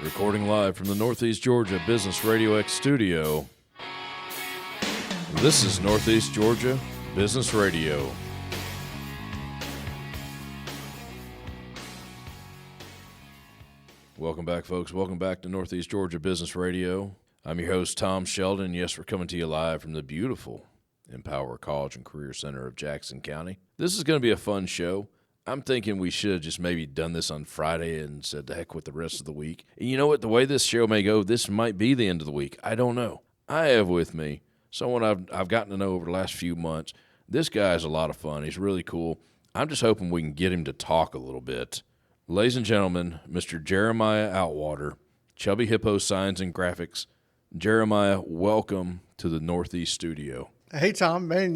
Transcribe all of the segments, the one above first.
Recording live from the Northeast Georgia Business RadioX studio. This is Northeast Georgia Business Radio. Welcome back, folks. Welcome back to Northeast Georgia Business Radio. I'm your host, Tom Sheldon. Yes, we're coming to you live from the beautiful Empower College and Career Center of Jackson County. This is going to be a fun show. I'm thinking we should have just maybe done this on Friday and said the heck with the rest of the week. And you know what? The way this show may go, this might be the end of the week. I don't know. I have with me someone I've gotten to know over the last few months. This guy is a lot of fun. He's really cool. I'm just hoping we can get him to talk a little bit. Ladies and gentlemen, Mr. Jeremiah Outwater, Chubby Hippo Signs and Graphics. Jeremiah, welcome to the Northeast studio. Hey, Tom, man.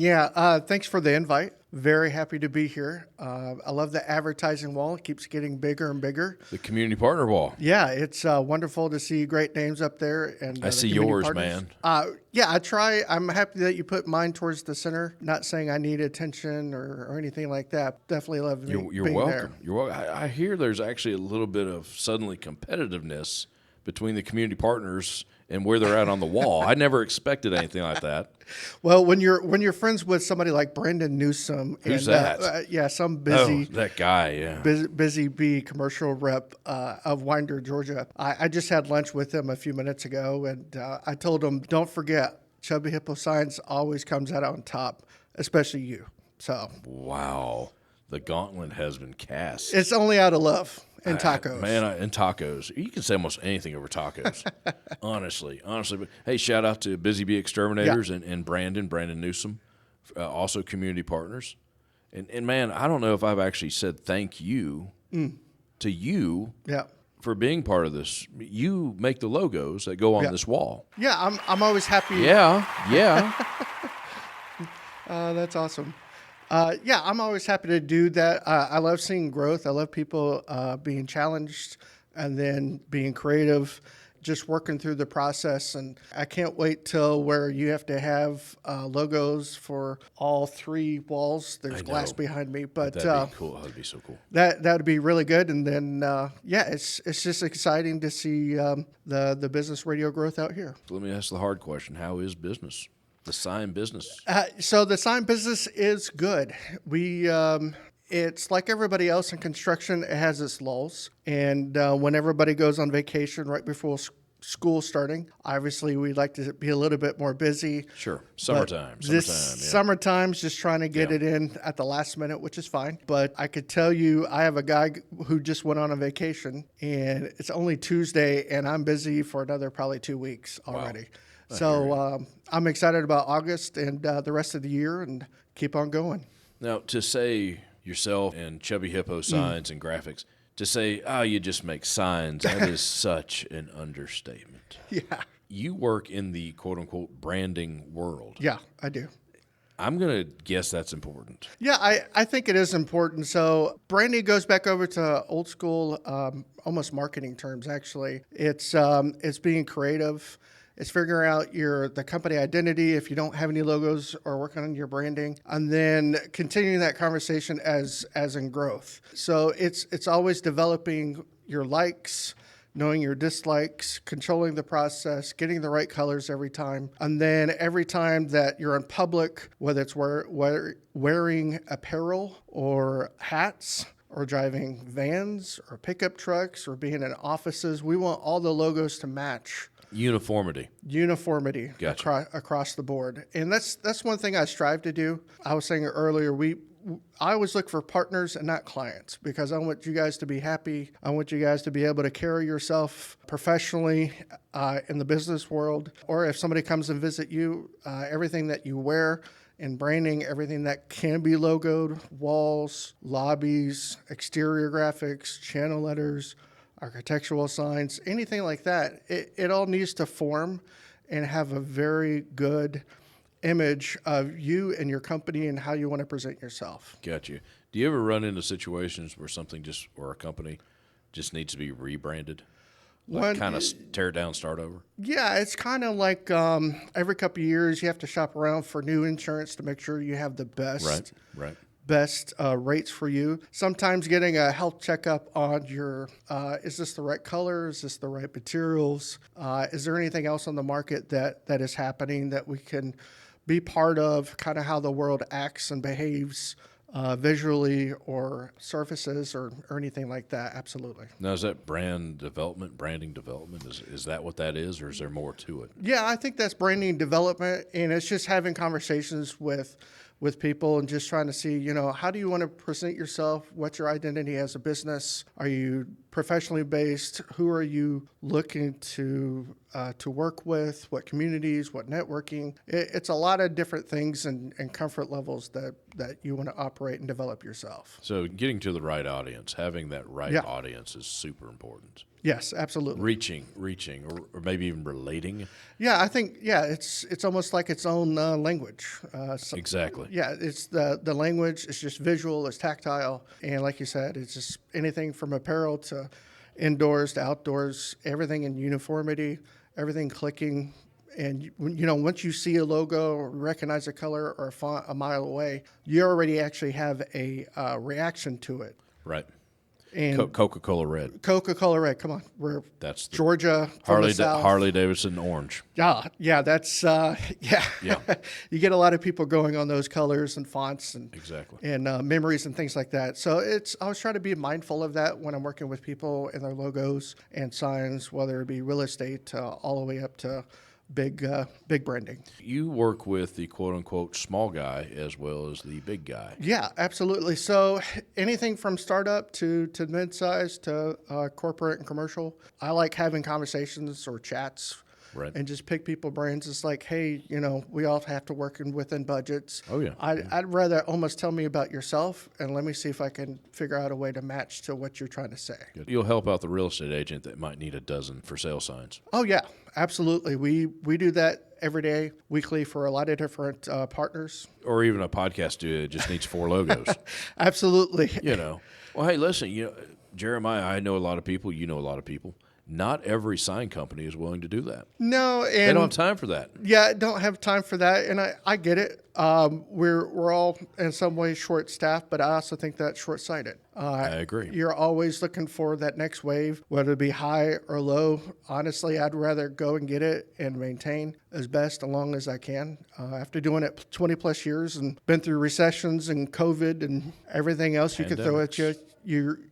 Thanks for the invite. Very happy to be here. I love the advertising wall. It keeps getting bigger and bigger. The community partner wall. Yeah, it's wonderful to see great names up there. And I see yours, partners. Man. I try. I'm happy that you put mine towards the center. Not saying I need attention or anything like that. Definitely love You're being welcome. there. You're welcome. I hear there's actually a little bit of suddenly competitiveness between the community partners and where they're at on the wall. I never expected anything like that. Well, when you're friends with somebody like Brandon Newsom, who's that? Some busy that guy, yeah, busy bee commercial rep of Winder, Georgia. I just had lunch with him a few minutes ago, and I told him, don't forget, Chubby Hippo Signs always comes out on top, especially you. So wow, the gauntlet has been cast. It's only out of love. And tacos. And tacos. You can say almost anything over tacos. honestly. But hey, shout out to Busy Bee Exterminators and Brandon Newsom, also community partners. And man, I don't know if I've actually said thank you to you for being part of this. You make the logos that go on this wall. Yeah, I'm always happy. Yeah. That's awesome. I'm always happy to do that. I love seeing growth. I love people being challenged and then being creative, just working through the process. And I can't wait till where you have to have logos for all three walls. There's glass behind me, but that'd be cool. That'd be so cool. That would be really good. And then it's just exciting to see the business radio growth out here. So let me ask the hard question: how is business? The sign business. So the sign business is good. It's like everybody else in construction. It has its lulls. And when everybody goes on vacation right before school starting, obviously we'd like to be a little bit more busy. Sure. Summertime. Summertime's just trying to get it in at the last minute, which is fine. But I could tell you, I have a guy who just went on a vacation, and it's only Tuesday, and I'm busy for another probably 2 weeks already. Wow. So I'm excited about August and the rest of the year and keep on going. Now, to say yourself and Chubby Hippo Signs and Graphics, to say, you just make signs, that is such an understatement. Yeah. You work in the quote-unquote branding world. Yeah, I do. I'm going to guess that's important. Yeah, I think it is important. So branding goes back over to old school, almost marketing terms, actually. It's being creative. It's figuring out the company identity if you don't have any logos or working on your branding, and then continuing that conversation as in growth. So it's always developing your likes, knowing your dislikes, controlling the process, getting the right colors every time. And then every time that you're in public, whether it's wearing apparel or hats, or driving vans or pickup trucks or being in offices, we want all the logos to match. Uniformity Gotcha. Across the board. And that's one thing I strive to do. I was saying earlier, I always look for partners and not clients, because I want you guys to be happy. I want you guys to be able to carry yourself professionally in the business world. Or if somebody comes and visit you, everything that you wear in branding, everything that can be logoed, walls, lobbies, exterior graphics, channel letters, architectural signs, anything like that, it all needs to form and have a very good image of you and your company and how you want to present yourself. Gotcha. Do you ever run into situations where or a company just needs to be rebranded? Like kind of tear it down, start over? Yeah, it's kind of like every couple of years you have to shop around for new insurance to make sure you have the best. Right. best rates for you. Sometimes getting a health checkup on your, is this the right color? Is this the right materials? Is there anything else on the market that is happening that we can be part of, kind of how the world acts and behaves visually or surfaces or anything like that? Absolutely. Now, is that branding development? Is that what that is, or is there more to it? Yeah, I think that's branding development, and it's just having conversations with people and just trying to see, how do you want to present yourself? What's your identity as a business? Are you professionally based? Who are you looking to work with? What communities? What networking? It's a lot of different things and comfort levels that you want to operate and develop yourself. So getting to the right audience, having that right audience is super important. Yes, absolutely. Reaching, or maybe even relating. Yeah, I think, it's almost like its own language. Exactly. Yeah, it's the language. It's just visual. It's tactile. And like you said, it's just anything from apparel to indoors to outdoors, everything in uniformity, everything clicking. And, once you see a logo or recognize a color or a font a mile away, you already actually have a reaction to it. Right. And Coca-Cola Red. Coca-Cola Red. Come on, we're That's the Georgia from the South. Harley Davidson Orange. Yeah, that's yeah. You get a lot of people going on those colors and fonts and Exactly. and memories and things like that. So I was trying to be mindful of that when I'm working with people and their logos and signs, whether it be real estate all the way up to big branding. You work with the quote-unquote small guy as well as the big guy. Yeah, absolutely. So anything from startup to mid-size to corporate and commercial, I like having conversations or chats. Right. And just pick people brains. It's like, hey, we all have to work within budgets. Oh, yeah. I'd rather almost tell me about yourself and let me see if I can figure out a way to match to what you're trying to say. Good. You'll help out the real estate agent that might need a dozen for sale signs. Oh, yeah, absolutely. We do that every day, weekly for a lot of different partners. Or even a podcast studio that just needs 4 logos. Absolutely. Well, hey, listen, Jeremiah, I know a lot of people. You know a lot of people. Not every sign company is willing to do that. No, and they don't have time for that. Yeah, don't have time for that, and I get it. We're all in some ways short-staffed, but I also think that's short-sighted. I agree. You're always looking for that next wave, whether it be high or low. Honestly, I'd rather go and get it and maintain as best as long as I can. After doing it 20-plus years and been through recessions and COVID and everything else you could throw at you,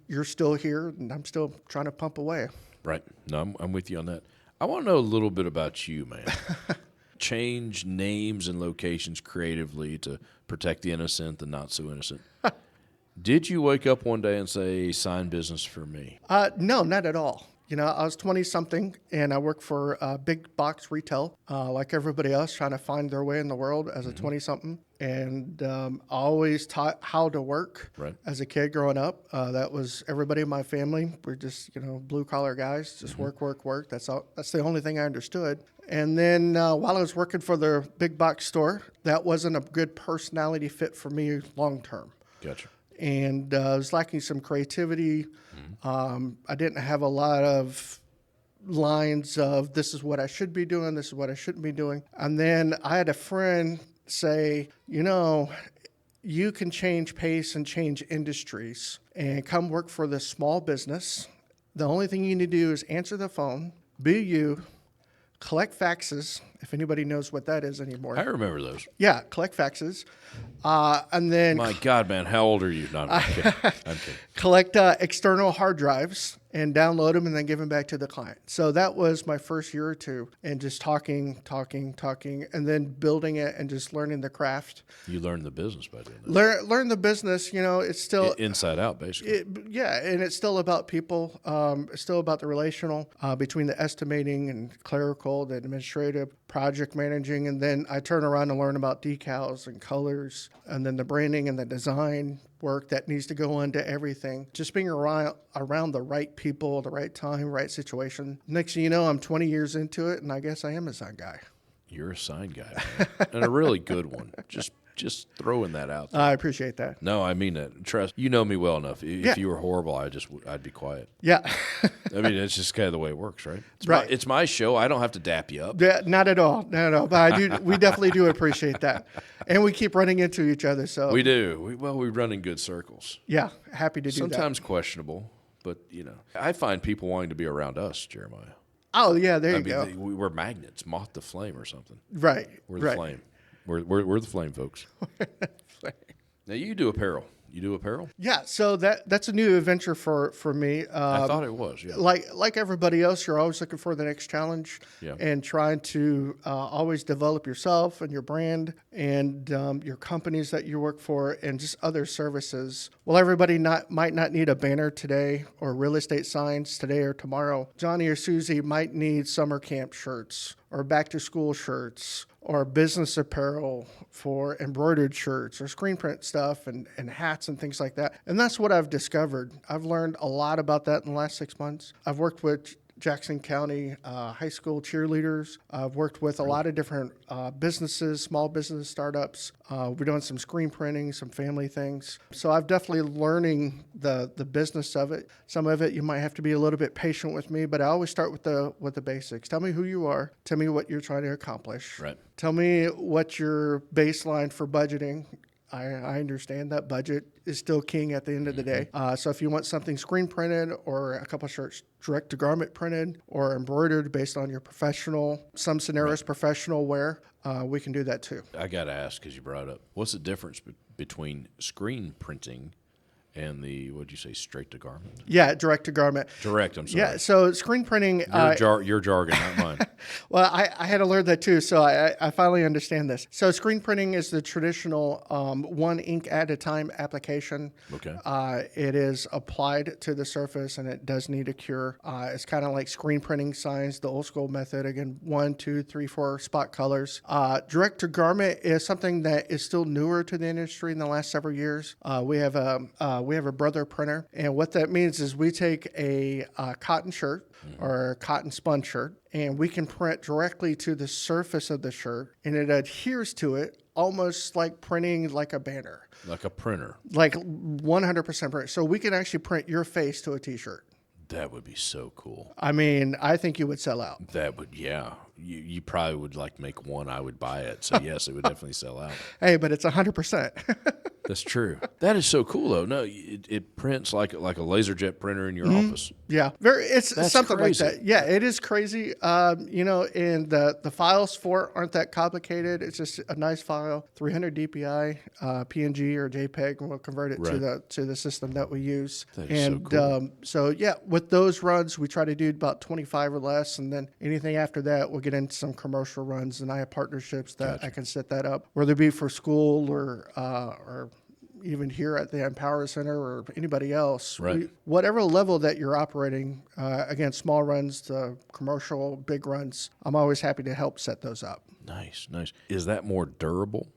you're still here, and I'm still trying to pump away. Right. No, I'm with you on that. I want to know a little bit about you, man. Change names and locations creatively to protect the innocent, the not so innocent. Did you wake up one day and say, sign business for me? No, not at all. I was 20-something, and I worked for big box retail, like everybody else, trying to find their way in the world as a 20-something. And I always taught how to work as a kid growing up. That was everybody in my family. We're just, blue-collar guys, just work. That's all. That's the only thing I understood. And then while I was working for the big box store, that wasn't a good personality fit for me long-term. Gotcha. And I was lacking some creativity. I didn't have a lot of lines of this is what I should be doing, this is what I shouldn't be doing. And then I had a friend say, you can change pace and change industries and come work for this small business. The only thing you need to do is answer the phone, be you, collect faxes, if anybody knows what that is anymore. I remember those. Yeah, collect faxes. And then... My God, man, how old are you? No, I'm kidding. I'm kidding. Collect external hard drives and download them and then give them back to the client. So that was my first year or two, and just talking, and then building it and just learning the craft. You learned the business by doing that. Learn the business, it's still... Inside out, basically. And it's still about people. It's still about the relational between the estimating and clerical, the administrative, project managing, and then I turn around and learn about decals and colors, and then the branding and the design work that needs to go into everything. Just being around the right people, the right time, right situation. Next thing you know, I'm 20 years into it, and I guess I am a sign guy. You're a sign guy, man. And a really good one. Just Just throwing that out there. I appreciate that. No, I mean it. Trust, you know me well enough. If Yeah. you were horrible, I'd be quiet. Yeah. I mean, it's just kind of the way it works, right? Right. It's my show. I don't have to dap you up. Yeah, not at all. Not at all. But we definitely do appreciate that. And we keep running into each other. So We do. We run in good circles. yeah, happy to do Sometimes questionable, but I find people wanting to be around us, Jeremiah. that. Oh yeah, there you go. We're magnets, moth to flame or something. Right. We're the flame. We're the flame, folks. Now you do apparel. You do apparel? Yeah, so that's a new adventure for me. I thought it was. Yeah. Like everybody else, you're always looking for the next challenge, Yeah. and trying to always develop yourself and your brand and your companies that you work for and just other services. Well, everybody might not need a banner today or real estate signs today or tomorrow. Johnny or Susie might need summer camp shirts or back to school shirts or business apparel for embroidered shirts or screen print stuff and hats and things like that. And that's what I've discovered. I've learned a lot about that in the last 6 months. I've worked with Jackson County high school cheerleaders. I've worked with a lot of different businesses, small business startups. We're doing some screen printing, some family things. So I've definitely learning the business of it. Some of it you might have to be a little bit patient with me, but I always start with the basics. Tell me who you are. Tell me what you're trying to accomplish. Right. Tell me what your baseline for budgeting. I understand that budget is still king at the end of the day. So if you want something screen printed or a couple shirts direct to garment printed or embroidered based on your professional, some scenarios professional wear, we can do that too. I got to ask because you brought up, what's the difference between screen printing and the, what'd you say, straight to garment? Yeah, direct to garment. Direct, I'm sorry. Yeah, so screen printing. Your jargon, not mine. Well, I had to learn that too, so I finally understand this. So screen printing is the traditional one ink at a time application. Okay. It is applied to the surface and it does need a cure. It's kind of like screen printing signs, the old school method. Again, 1, 2, 3, 4 spot colors. Direct to garment is something that is still newer to the industry in the last several years. We have a brother printer, and what that means is we take a cotton shirt or a cotton spun shirt, and we can print directly to the surface of the shirt, and it adheres to it almost like printing like a banner. Like a printer. Like 100% print. So we can actually print your face to a T-shirt. That would be so cool. I mean, I think you would sell out. That would, yeah. You probably would like make one, I would buy it. So yes, it would definitely sell out. Hey, but it's 100%. That's true. That is so cool, though. No, it prints like a LaserJet printer in your office. Yeah, it's That's something crazy. like that. Yeah, it is crazy. And the files for it aren't that complicated. It's just a nice file, 300 DPI, PNG or JPEG, and we'll convert it to the system that we use. That is so cool. So yeah, with those runs, we try to do about 25 or less, and then anything after that, we'll get into some commercial runs, and I have partnerships that I can set that up, whether it be for school or even here at the Empower Center or anybody else. Right. Whatever level that you're operating, again, small runs to commercial, big runs, I'm always happy to help set those up. Nice. Is that more durable?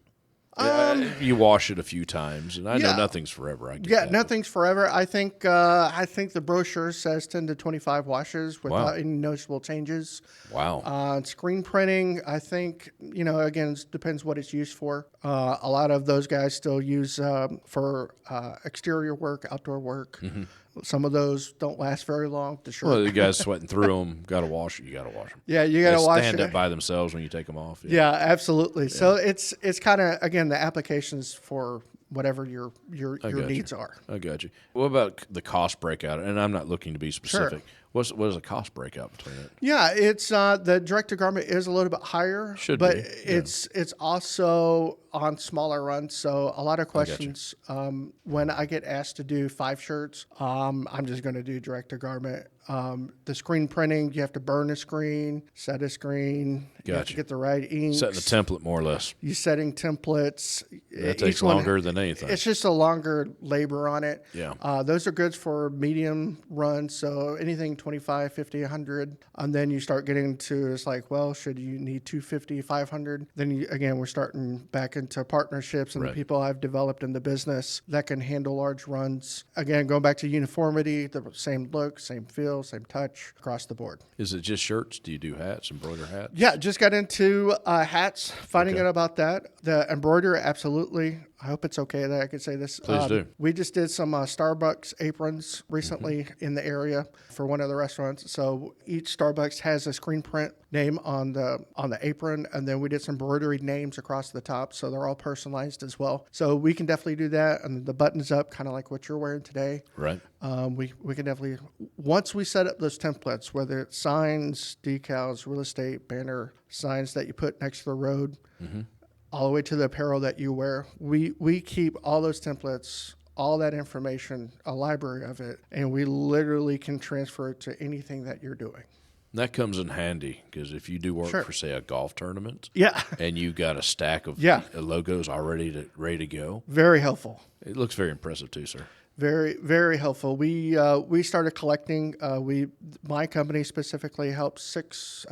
You wash it a few times, and I know nothing's forever. I get that. Nothing's forever. I think the brochure says 10 to 25 washes without any noticeable changes. Wow. Screen printing, I think, again, it depends what it's used for. A lot of those guys still use for exterior work, outdoor work. Mm-hmm. Some of those don't last very long. Well, the guys sweating through them, got to wash it. You got to wash them. Yeah, you got to wash them. Stand it. up by themselves when you take them off. Yeah, absolutely. Yeah. So it's kind of, again, the applications for whatever your needs are. I got you. What about the cost breakout? And I'm not looking to be specific. Sure. What is the cost breakout between it? Yeah, it's the direct to garment is a little bit higher, but it's also on smaller runs. So a lot of questions when I get asked to do 5 shirts, I'm just going to do direct to garment. The screen printing, you have to burn a screen, set a screen. You have to get the right inks. Setting the template more or less. You setting templates. That takes longer than anything. It's just a longer labor on it. Yeah. Those are good for medium runs. So anything 25, 50, 100. And then you start getting to, it's like, well, should you need 250, 500? Then again, we're starting back into partnerships and the people I've developed in the business that can handle large runs. Again, going back to uniformity, the same look, same feel, same touch across the board. Is it just shirts? Do you do hats, embroider hats? Yeah, just got into hats, finding out about that. The embroidery, absolutely. I hope it's okay that I could say this. Please do. We just did some Starbucks aprons recently in the area for one of the restaurants. So each Starbucks has a screen print name on the apron, and then we did some embroidered names across the top, so they're all personalized as well. So we can definitely do that, and the buttons up, kind of like what you're wearing today. Right. We can definitely, once we set up those templates, whether it's signs, decals, real estate, banner, signs that you put next to the road, all the way to the apparel that you wear, we keep all those templates, all that information, a library of it, and we literally can transfer it to anything that you're doing. That comes in handy because if you do work for, say, a golf tournament, and you got a stack of logos already ready to go, very helpful. It looks very impressive too, sir. Very, very helpful. We started collecting. My company specifically helped six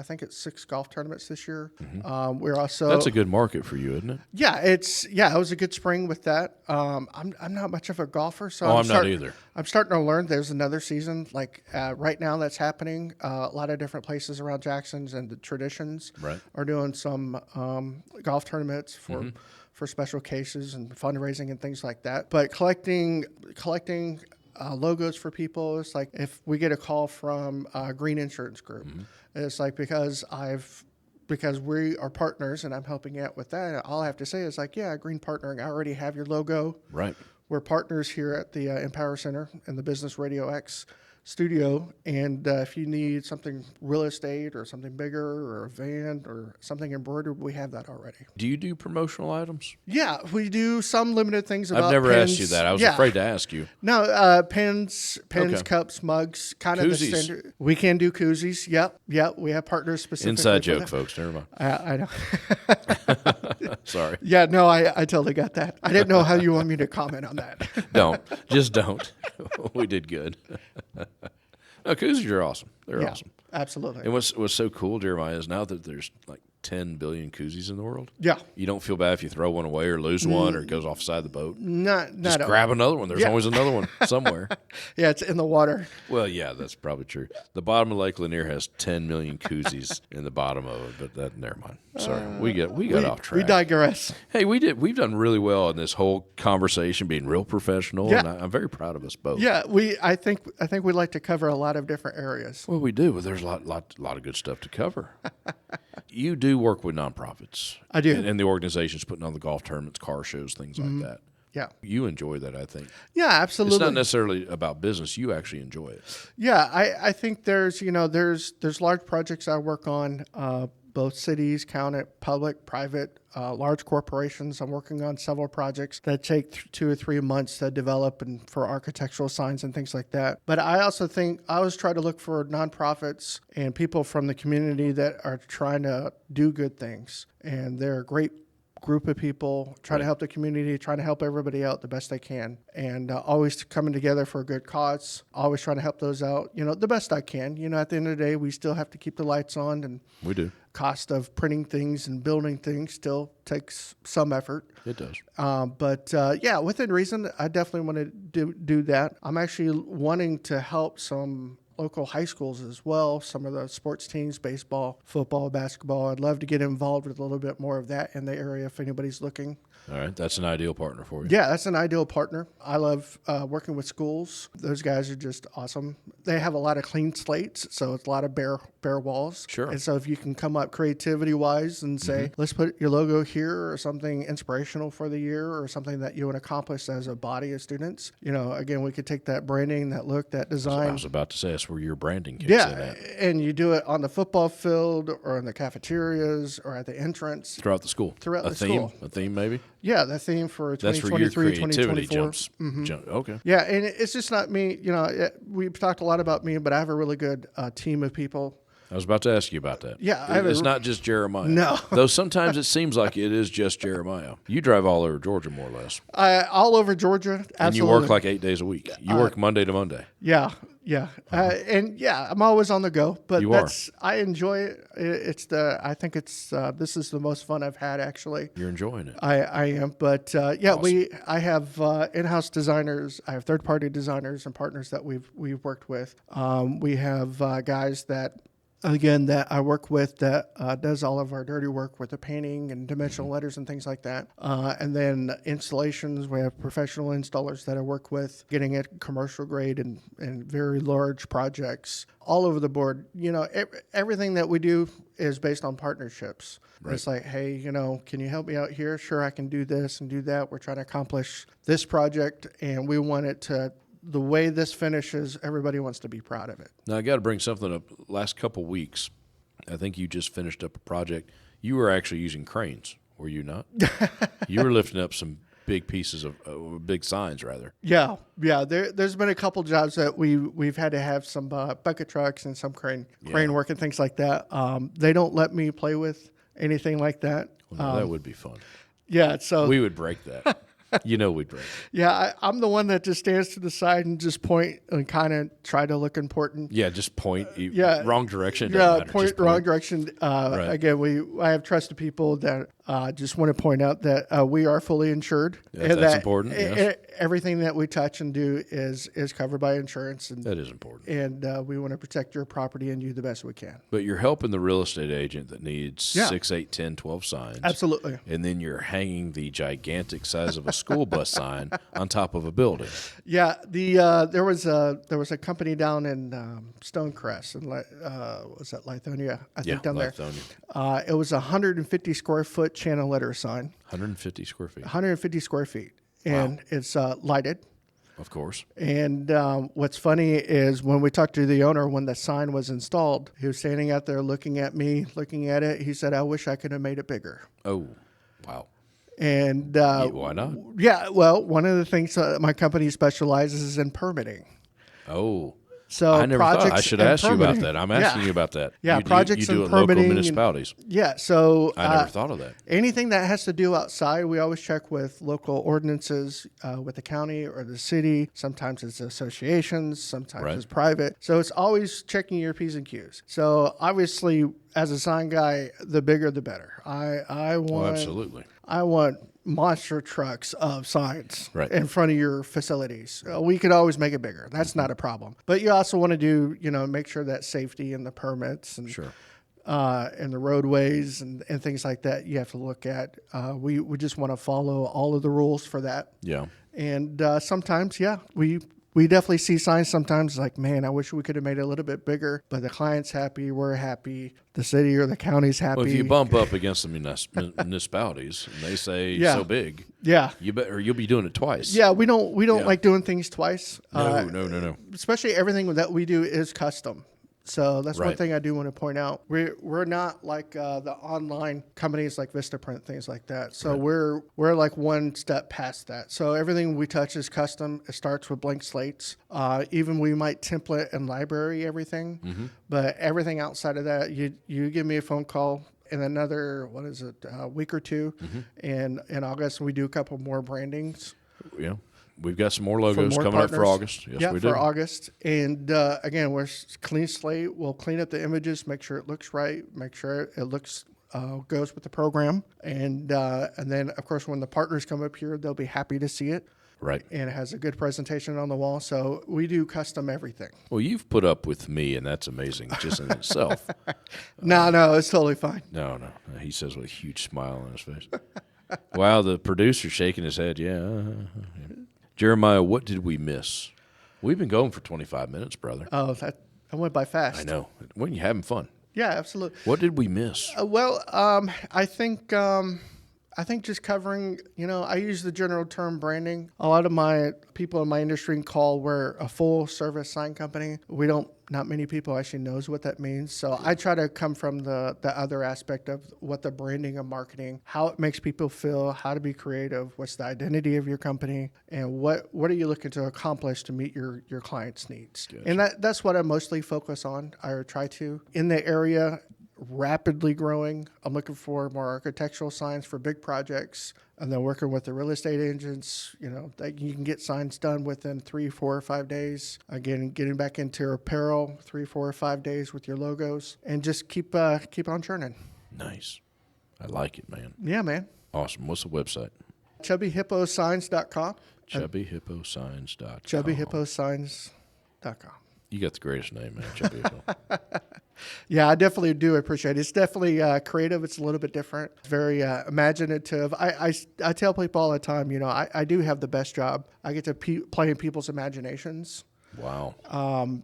golf tournaments this year. We're also, that's a good market for you, isn't it? Yeah, it was a good spring with that. I'm not much of a golfer, so I'm not either. I'm starting to learn. There's another season right now that's happening. A lot of different places around Jackson's and the Traditions are doing some golf tournaments for special cases and fundraising and things like that. But collecting logos for people, it's like if we get a call from Green Insurance Group, it's like because we are partners and I'm helping out with that, all I have to say is like, yeah, Green Partnering, I already have your logo. Right. We're partners here at the Empower Center in the Business RadioX studio, and if you need something real estate or something bigger or a van or something embroidered, we have that already. Do you do promotional items? Yeah, we do some limited things about I've never pens. asked you that. I was afraid to ask you. No, pens, cups, mugs, kind of the standard. We can do koozies. Yep. We have partners specifically. Inside joke, folks. Never mind. I know. Sorry. Yeah, no, I totally got that. I didn't know how you want me to comment on that. Just don't. We did good. No, koozies are awesome. They're awesome. Absolutely. And what's so cool, Jeremiah, is now that there's like 10 billion koozies in the world. Yeah. You don't feel bad if you throw one away or lose one or it goes off the side of the boat. Just grab another one. There's always another one somewhere. Yeah, it's in the water. Well, yeah, that's probably true. The bottom of Lake Lanier has 10 million koozies in the bottom of it, but never mind. Sorry, we got off track. We digress. Hey, we've done really well in this whole conversation, being real professional, and I'm very proud of us both. Yeah, I think we like to cover a lot of different areas. Well, we do, but there's a lot of good stuff to cover. You do work with nonprofits. I do. And the organizations putting on the golf tournaments, car shows, things like that. Yeah. You enjoy that, I think. Yeah, absolutely. It's not necessarily about business. You actually enjoy it. Yeah, I think there's large projects I work on, both cities, county, public, private, large corporations. I'm working on several projects that take 2 or 3 months to develop and for architectural signs and things like that. But I also think I always try to look for nonprofits and people from the community that are trying to do good things. And they're a great group of people trying to help the community, trying to help everybody out the best they can, and always coming together for a good cause, always trying to help those out, the best I can. At the end of the day, we still have to keep the lights on, and we do. Cost of printing things and building things still takes some effort. It does. But within reason, I definitely want to do that. I'm actually wanting to help some local high schools as well, some of the sports teams, baseball, football, basketball. I'd love to get involved with a little bit more of that in the area if anybody's looking. All right. That's an ideal partner for you. Yeah, that's an ideal partner. I love working with schools. Those guys are just awesome. They have a lot of clean slates, so it's a lot of bare walls. Sure. And so if you can come up creativity-wise and say, let's put your logo here or something inspirational for the year or something that you want to accomplish as a body of students, again, we could take that branding, that look, that design. I was about to say that's where your branding kicks in at. And you do it on the football field or in the cafeterias or at the entrance. Throughout the school. School. A theme maybe? Yeah, the theme for 2023, 2024. Okay. Yeah, and it's just not me. We've talked a lot about me, but I have a really good team of people I was about to ask you about that. Yeah, It's not just Jeremiah. No. Though sometimes it seems like it is just Jeremiah. You drive all over Georgia, more or less. All over Georgia, absolutely. And you work like 8 days a week. You work Monday to Monday. Yeah, yeah, and yeah, I'm always on the go. But You are. I enjoy it. I think this is the most fun I've had actually. You're enjoying it. I am, but yeah, Awesome. I have in-house designers. I have third-party designers and partners that we've worked with. We have guys that I work with that does all of our dirty work with the painting and dimensional letters and things like that. And then installations, we have professional installers that I work with, getting it commercial grade and very large projects all over the board. Everything that we do is based on partnerships. Right. It's like, hey, can you help me out here? Sure, I can do this and do that. We're trying to accomplish this project, and we want it to. The way this finishes, everybody wants to be proud of it. Now, I got to bring something up. Last couple weeks, I think you just finished up a project. You were actually using cranes, were you not? You were lifting up some big pieces of big signs, rather. Yeah. There's been a couple jobs that we've had to have some bucket trucks and some crane work and things like that. They don't let me play with anything like that. Well, that would be fun. Yeah. So we would break that. We'd break it. Yeah, I'm the one that just stands to the side and just point and kind of try to look important. Yeah, just point. Wrong direction. Yeah, point wrong direction. Right. Again, I have trusted people that just want to point out that we are fully insured. That's important. Yes. Everything that we touch and do is covered by insurance. And that is important. And we want to protect your property and you the best we can. But you're helping the real estate agent that needs 6, 8, 10, 12 signs. Absolutely. And then you're hanging the gigantic size of a school bus sign on top of a building. Yeah, there was a company down in Stonecrest, and was that Lithonia? I think down Lithonia. There. It was a 150 square foot channel letter sign. 150 square feet. 150 square feet, and it's lighted. Of course. And what's funny is when we talked to the owner when the sign was installed, he was standing out there looking at me, looking at it. He said, "I wish I could have made it bigger." Oh, wow. And why not? Yeah, well, one of the things my company specializes in permitting. Oh, so I never thought. I should ask you about permitting. that. I'm asking you about that. Yeah, projects you do and it permitting. local municipalities. So I never thought of that. Anything that has to do outside, we always check with local ordinances, with the county or the city. Sometimes it's associations, sometimes it's private. So it's always checking your P's and Q's. So obviously, as a sign guy, the bigger the better. I want. Oh, absolutely. I want monster trucks of signs in front of your facilities. We could always make it bigger. That's not a problem. But you also want to do, make sure that safety and the permits and and the roadways and things like that you have to look at. We just want to follow all of the rules for that. Yeah. And sometimes, we definitely see signs sometimes like, man, I wish we could have made it a little bit bigger, but the client's happy, we're happy, the city or the county's happy. Well, if you bump up against the municipalities and they say so big, you'll be doing it twice. Yeah, we don't like doing things twice. No. Especially everything that we do is custom. So that's one thing I do want to point out. We're not like the online companies like Vistaprint, things like that. So we're like one step past that. So everything we touch is custom. It starts with blank slates. Even we might template and library everything, but everything outside of that, you give me a phone call. In another, week or two, and in August we do a couple more brandings. Yeah. We've got some more logos coming up for August. Yes, we do. For August. And again, we're clean slate. We'll clean up the images, make sure it looks right, make sure it looks goes with the program. And then, of course, when the partners come up here, they'll be happy to see it. Right. And it has a good presentation on the wall. So we do custom everything. Well, you've put up with me, and that's amazing just in itself. No, it's totally fine. No. He says with a huge smile on his face. Wow, the producer's shaking his head. Yeah. Jeremiah, what did we miss? We've been going for 25 minutes, brother. Oh, that went by fast. I know. When you're having fun. Yeah, absolutely. What did we miss? I think just covering, I use the general term branding. A lot of my people in my industry call we're a full service sign company. We don't Not many people actually knows what that means. So I try to come from the other aspect of what the branding and marketing, how it makes people feel, how to be creative, what's the identity of your company, and what are you looking to accomplish to meet your clients' needs. Gotcha. And that's what I mostly focus on, or try to. In the area, rapidly growing, I'm looking for more architectural signs for big projects. And then working with the real estate agents, that you can get signs done within 3, 4, or 5 days. Again, getting back into apparel, 3, 4, or 5 days with your logos, and just keep on churning. Nice. I like it, man. Yeah, man. Awesome. What's the website? ChubbyHippoSigns.com. ChubbyHippoSigns.com. ChubbyHippoSigns.com. You got the greatest name, man, Chubby Hippo. Yeah, I definitely do appreciate it. It's definitely creative. It's a little bit different. It's very imaginative. I tell people all the time, I do have the best job. I get to play in people's imaginations. Wow.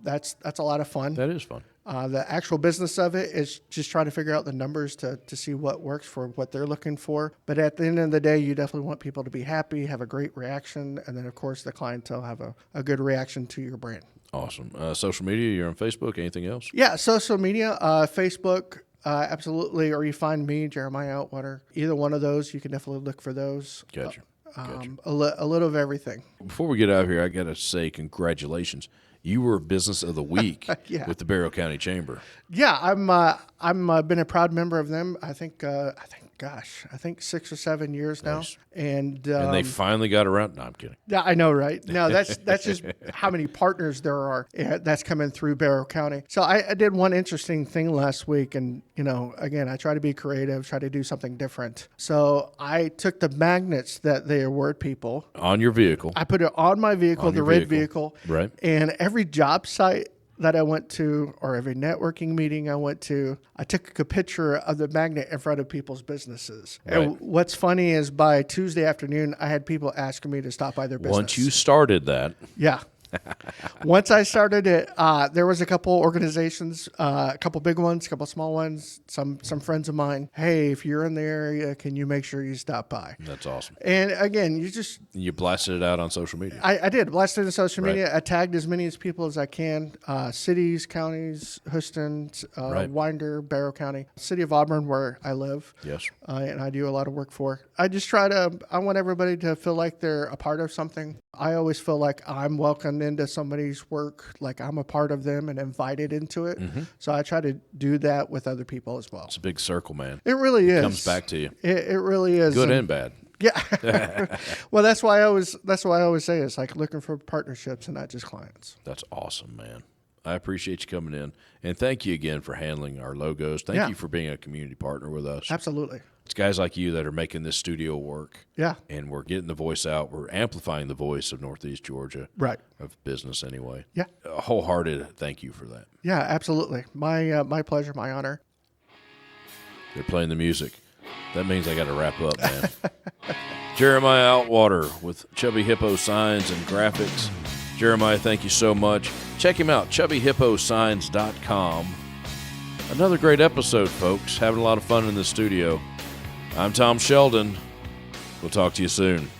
That's a lot of fun. That is fun. The actual business of it is just trying to figure out the numbers to see what works for what they're looking for. But at the end of the day, you definitely want people to be happy, have a great reaction, and then, of course, the clientele have a good reaction to your brand. Awesome. Social media, you're on Facebook, anything else? Yeah, social media, Facebook, absolutely, or you find me, Jeremiah Outwater. Either one of those, you can definitely look for those. Gotcha. A little of everything. Before we get out of here, I got to say congratulations. You were Business of the Week with the Barrow County Chamber. Yeah, I'm been a proud member of them. I think 6 or 7 years now. Nice. And they finally got around. No, I'm kidding. Yeah, I know, right? No, that's just how many partners there are that's coming through Barrow County. So I did one interesting thing last week, and again, I try to be creative, try to do something different. So I took the magnets that they award people on your vehicle. I put it on my vehicle, the red vehicle, right? And every job site that I went to, or every networking meeting I went to, I took a picture of the magnet in front of people's businesses. Right. And what's funny is by Tuesday afternoon, I had people asking me to stop by their business. Once you started that. Yeah. Once I started it, there was a couple organizations, a couple big ones, a couple small ones, some friends of mine. Hey, if you're in the area, can you make sure you stop by? That's awesome. And again, you blasted it out on social media. I did blasted it on social media. I tagged as many people as I can. Cities, counties, Houston, Winder, Barrow County, City of Auburn, where I live. Yes. And I do a lot of work for. I want everybody to feel like they're a part of something. I always feel like I'm welcomed into somebody's work, like I'm a part of them and invited into it. Mm-hmm. So I try to do that with other people as well. It's a big circle, man. It really is. It comes back to you. It really is. Good and bad. Yeah. Well, that's why I always say it's like looking for partnerships and not just clients. That's awesome, man. I appreciate you coming in. And thank you again for handling our logos. Thank you for being a community partner with us. Absolutely. It's guys like you that are making this studio work. Yeah. And we're getting the voice out. We're amplifying the voice of Northeast Georgia. Right. Of business anyway. Yeah. A wholehearted thank you for that. Yeah, absolutely. My pleasure, my honor. They're playing the music. That means I got to wrap up, man. Jeremiah Outwater with Chubby Hippo Signs and Graphics. Jeremiah, thank you so much. Check him out, chubbyhipposigns.com. Another great episode, folks. Having a lot of fun in the studio. I'm Tom Sheldon. We'll talk to you soon.